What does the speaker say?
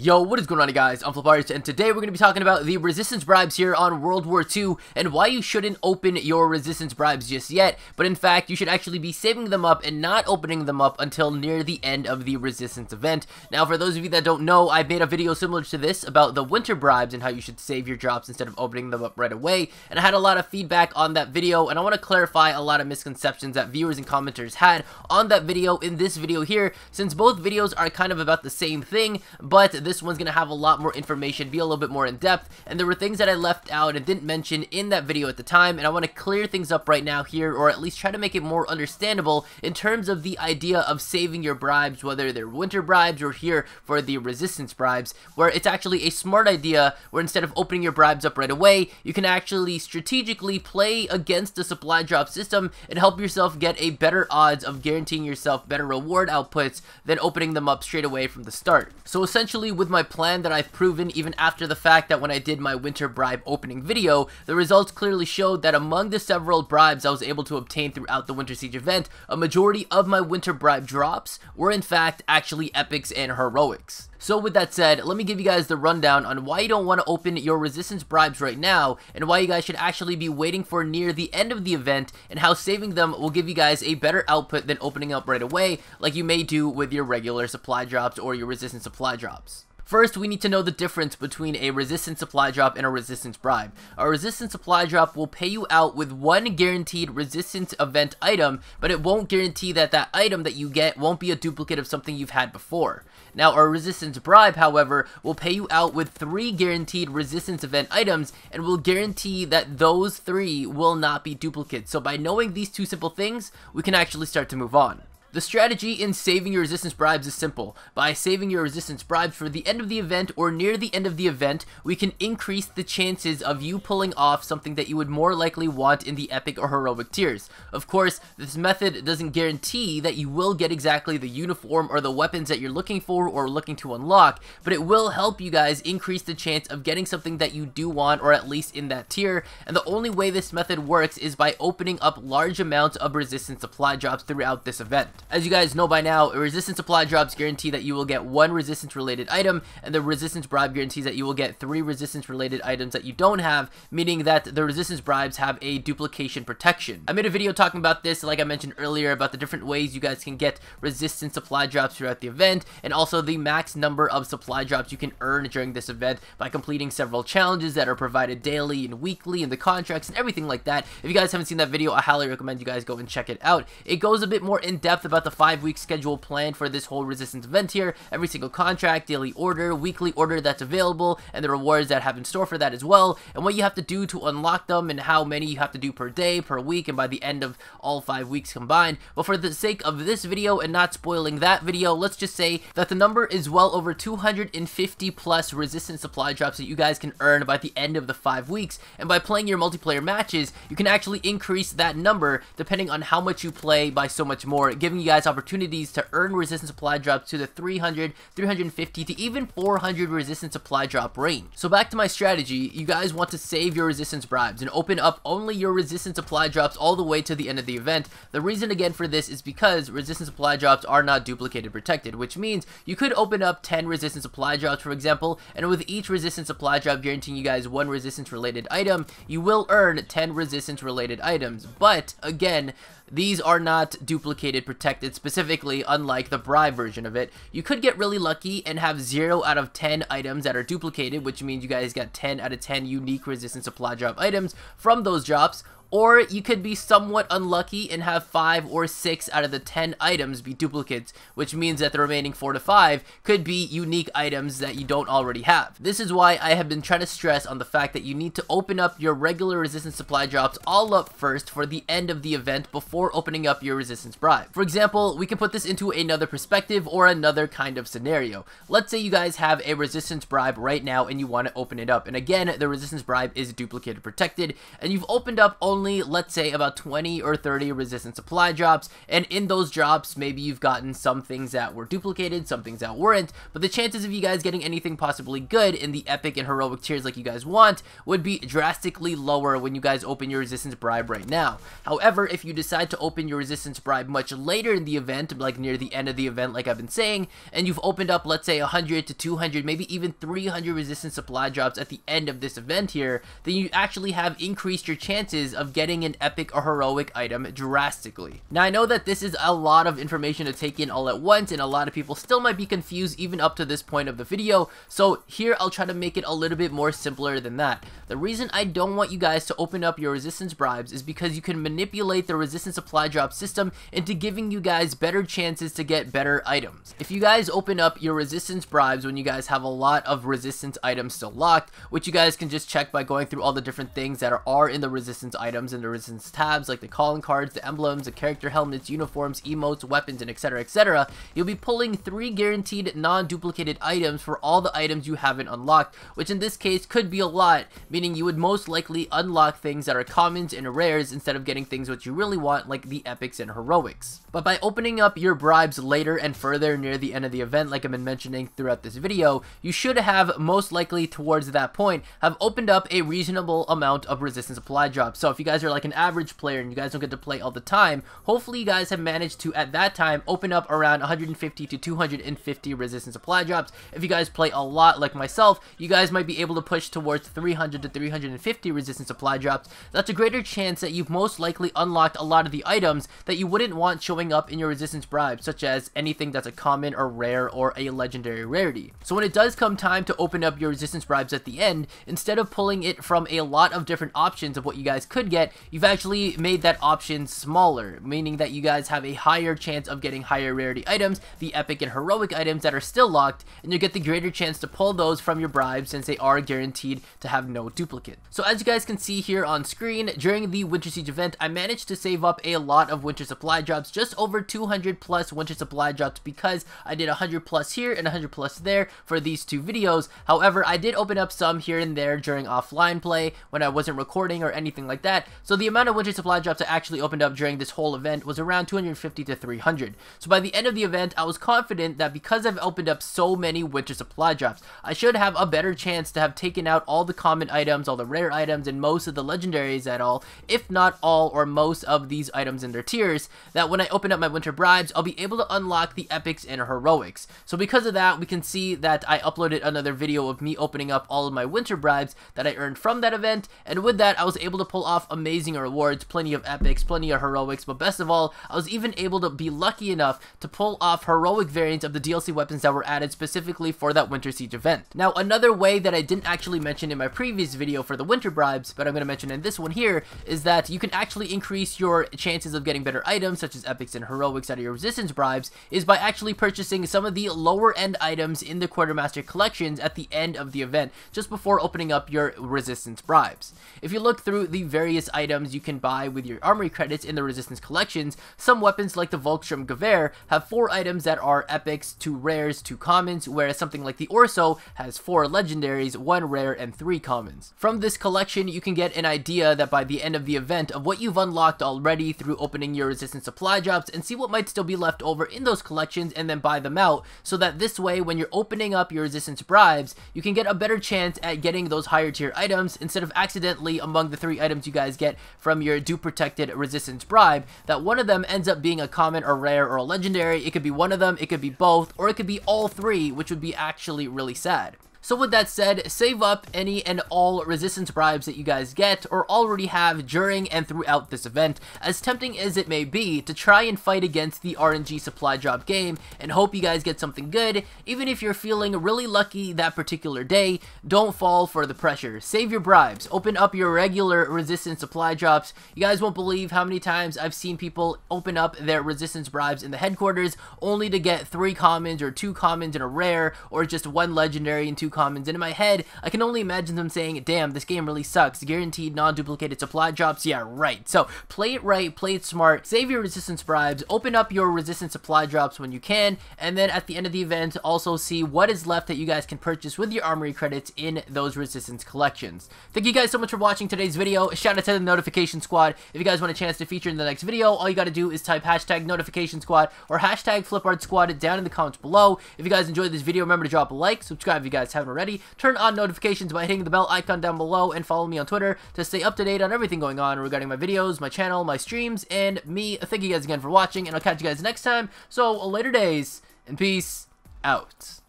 Yo, what is going on, guys? I'm FlipArtz, and today we're going to be talking about the resistance bribes here on World War II, and why you shouldn't open your resistance bribes just yet, but in fact, you should actually be saving them up and not opening them up until near the end of the resistance event. Now, for those of you that don't know, I made a video similar to this about the winter bribes and how you should save your drops instead of opening them up right away, and I had a lot of feedback on that video, and I want to clarify a lot of misconceptions that viewers and commenters had on that video in this video here, since both videos are kind of about the same thing, but this one's going to have a lot more information, be a little bit more in depth, and there were things that I left out and didn't mention in that video at the time, and I want to clear things up right now here, or at least try to make it more understandable in terms of the idea of saving your bribes, whether they're winter bribes or here for the resistance bribes, where it's actually a smart idea where instead of opening your bribes up right away, you can actually strategically play against the supply drop system and help yourself get a better odds of guaranteeing yourself better reward outputs than opening them up straight away from the start. So essentially, with my plan that I've proven even after the fact that when I did my winter bribe opening video, the results clearly showed that among the several bribes I was able to obtain throughout the Winter Siege event, a majority of my winter bribe drops were in fact actually epics and heroics. So with that said, let me give you guys the rundown on why you don't want to open your resistance bribes right now, and why you guys should actually be waiting for near the end of the event, and how saving them will give you guys a better output than opening up right away, like you may do with your regular supply drops or your resistance supply drops. First, we need to know the difference between a resistance supply drop and a resistance bribe. A resistance supply drop will pay you out with one guaranteed resistance event item, but it won't guarantee that that item that you get won't be a duplicate of something you've had before. Now, a resistance bribe, however, will pay you out with 3 guaranteed resistance event items, and will guarantee that those 3 will not be duplicates. So by knowing these two simple things, we can actually start to move on. The strategy in saving your resistance bribes is simple. By saving your resistance bribes for the end of the event or near the end of the event, we can increase the chances of you pulling off something that you would more likely want in the epic or heroic tiers. Of course, this method doesn't guarantee that you will get exactly the uniform or the weapons that you're looking for or looking to unlock, but it will help you guys increase the chance of getting something that you do want, or at least in that tier, and the only way this method works is by opening up large amounts of resistance supply drops throughout this event. As you guys know by now, resistance supply drops guarantee that you will get 1 resistance related item, and the resistance bribe guarantees that you will get 3 resistance related items that you don't have, meaning that the resistance bribes have a duplication protection. I made a video talking about this, like I mentioned earlier, about the different ways you guys can get resistance supply drops throughout the event, and also the max number of supply drops you can earn during this event by completing several challenges that are provided daily and weekly in the contracts and everything like that. If you guys haven't seen that video, I highly recommend you guys go and check it out. It goes a bit more in depth about the 5-week schedule plan for this whole resistance event here, every single contract, daily order, weekly order that's available, and the rewards that have in store for that as well, and what you have to do to unlock them, and how many you have to do per day, per week, and by the end of all 5 weeks combined. But for the sake of this video and not spoiling that video, let's just say that the number is well over 250 plus resistance supply drops that you guys can earn by the end of the 5 weeks, and by playing your multiplayer matches, you can actually increase that number depending on how much you play by so much more, giving you guys opportunities to earn resistance supply drops to the 300, 350 to even 400 resistance supply drop range. So back to my strategy, you guys want to save your resistance bribes and open up only your resistance supply drops all the way to the end of the event. The reason again for this is because resistance supply drops are not duplicated protected, which means you could open up 10 resistance supply drops, for example, and with each resistance supply drop guaranteeing you guys 1 resistance related item, you will earn 10 resistance related items. But again, these are not duplicated protected specifically, unlike the bribe version of it. You could get really lucky and have 0 out of 10 items that are duplicated, which means you guys got 10 out of 10 unique resistance supply drop items from those drops. Or you could be somewhat unlucky and have 5 or 6 out of the 10 items be duplicates, which means that the remaining 4 to 5 could be unique items that you don't already have. This is why I have been trying to stress on the fact that you need to open up your regular resistance supply drops all up first for the end of the event before opening up your resistance bribe. For example, we can put this into another perspective or another kind of scenario. Let's say you guys have a resistance bribe right now and you want to open it up, and again, the resistance bribe is duplicated protected, and you've opened up only only, let's say, about 20 or 30 resistance supply drops, and in those drops, maybe you've gotten some things that were duplicated, some things that weren't, but the chances of you guys getting anything possibly good in the epic and heroic tiers like you guys want would be drastically lower when you guys open your resistance bribe right now. However, if you decide to open your resistance bribe much later in the event, like near the end of the event like I've been saying, and you've opened up, let's say, 100 to 200, maybe even 300 resistance supply drops at the end of this event here, then you actually have increased your chances of getting an epic or heroic item drastically. Now, I know that this is a lot of information to take in all at once, and a lot of people still might be confused even up to this point of the video, so here I'll try to make it a little bit more simpler than that. The reason I don't want you guys to open up your resistance bribes is because you can manipulate the resistance supply drop system into giving you guys better chances to get better items. If you guys open up your resistance bribes when you guys have a lot of resistance items still locked, which you guys can just check by going through all the different things that are in the resistance items and the resistance tabs, like the calling cards, the emblems, the character helmets, uniforms, emotes, weapons, and etc., you'll be pulling 3 guaranteed non-duplicated items for all the items you haven't unlocked, which in this case could be a lot, meaning you would most likely unlock things that are commons and rares instead of getting things what you really want, like the epics and heroics. But by opening up your bribes later and further near the end of the event, like I've been mentioning throughout this video, you should have most likely towards that point have opened up a reasonable amount of resistance supply drops. So if you guys are like an average player and you guys don't get to play all the time, hopefully you guys have managed to at that time open up around 150 to 250 resistance supply drops. If you guys play a lot like myself, you guys might be able to push towards 300 to 350 resistance supply drops. That's a greater chance that you've most likely unlocked a lot of the items that you wouldn't want showing up in your resistance bribe, such as anything that's a common or rare or a legendary rarity. So when it does come time to open up your resistance bribes at the end, instead of pulling it from a lot of different options of what you guys could get, you've actually made that option smaller, meaning that you guys have a higher chance of getting higher rarity items, the epic and heroic items that are still locked, and you get the greater chance to pull those from your bribes since they are guaranteed to have no duplicate. So as you guys can see here on screen, during the Winter Siege event, I managed to save up a lot of winter supply drops, just over 200 plus winter supply drops, because I did 100 plus here and 100 plus there for these two videos. However, I did open up some here and there during offline play when I wasn't recording or anything like that, so the amount of winter supply drops I actually opened up during this whole event was around 250 to 300. So by the end of the event, I was confident that because I've opened up so many winter supply drops, I should have a better chance to have taken out all the common items, all the rare items, and most of the legendaries at all, if not all or most of these items in their tiers, that when I open up my winter bribes, I'll be able to unlock the epics and heroics. So because of that, we can see that I uploaded another video of me opening up all of my winter bribes that I earned from that event, and with that, I was able to pull off amazing rewards, plenty of epics, plenty of heroics, but best of all, I was even able to be lucky enough to pull off heroic variants of the DLC weapons that were added specifically for that Winter Siege event. Now, another way that I didn't actually mention in my previous video for the winter bribes, but I'm going to mention in this one here, is that you can actually increase your chances of getting better items, such as epics and heroics out of your resistance bribes, is by actually purchasing some of the lower end items in the Quartermaster collections at the end of the event, just before opening up your resistance bribes. If you look through the various items you can buy with your armory credits in the resistance collections, some weapons like the Volkstrom Gewehr have 4 items that are epics, 2 rares, 2 commons, whereas something like the Orso has 4 legendaries, 1 rare, and 3 commons. From this collection, you can get an idea that by the end of the event of what you've unlocked already through opening your resistance supply drops, and see what might still be left over in those collections and then buy them out, so that this way when you're opening up your resistance bribes, you can get a better chance at getting those higher tier items instead of accidentally among the 3 items you guys get from your dupe protected resistance bribe, that one of them ends up being a common or rare or a legendary. It could be one of them, it could be both, or it could be all 3, which would be actually really sad. So with that said, save up any and all resistance bribes that you guys get or already have during and throughout this event, as tempting as it may be to try and fight against the RNG supply drop game and hope you guys get something good. Even if you're feeling really lucky that particular day, don't fall for the pressure. Save your bribes, open up your regular resistance supply drops. You guys won't believe how many times I've seen people open up their resistance bribes in the headquarters only to get 3 commons or 2 commons and a rare, or just 1 legendary and 2 commons, and in my head, I can only imagine them saying, damn, this game really sucks, guaranteed non-duplicated supply drops, yeah, right. So, play it right, play it smart, save your resistance bribes, open up your resistance supply drops when you can, and then at the end of the event, also see what is left that you guys can purchase with your armory credits in those resistance collections. Thank you guys so much for watching today's video. Shout out to the notification squad. If you guys want a chance to feature in the next video, all you gotta do is type hashtag notification squad or hashtag FlipArtz squad down in the comments below. If you guys enjoyed this video, remember to drop a like, subscribe if you guys haven't already, turn on notifications by hitting the bell icon down below, and follow me on Twitter to stay up to date on everything going on regarding my videos, my channel, my streams, and me. Thank you guys again for watching, and I'll catch you guys next time. So, later days, and peace out.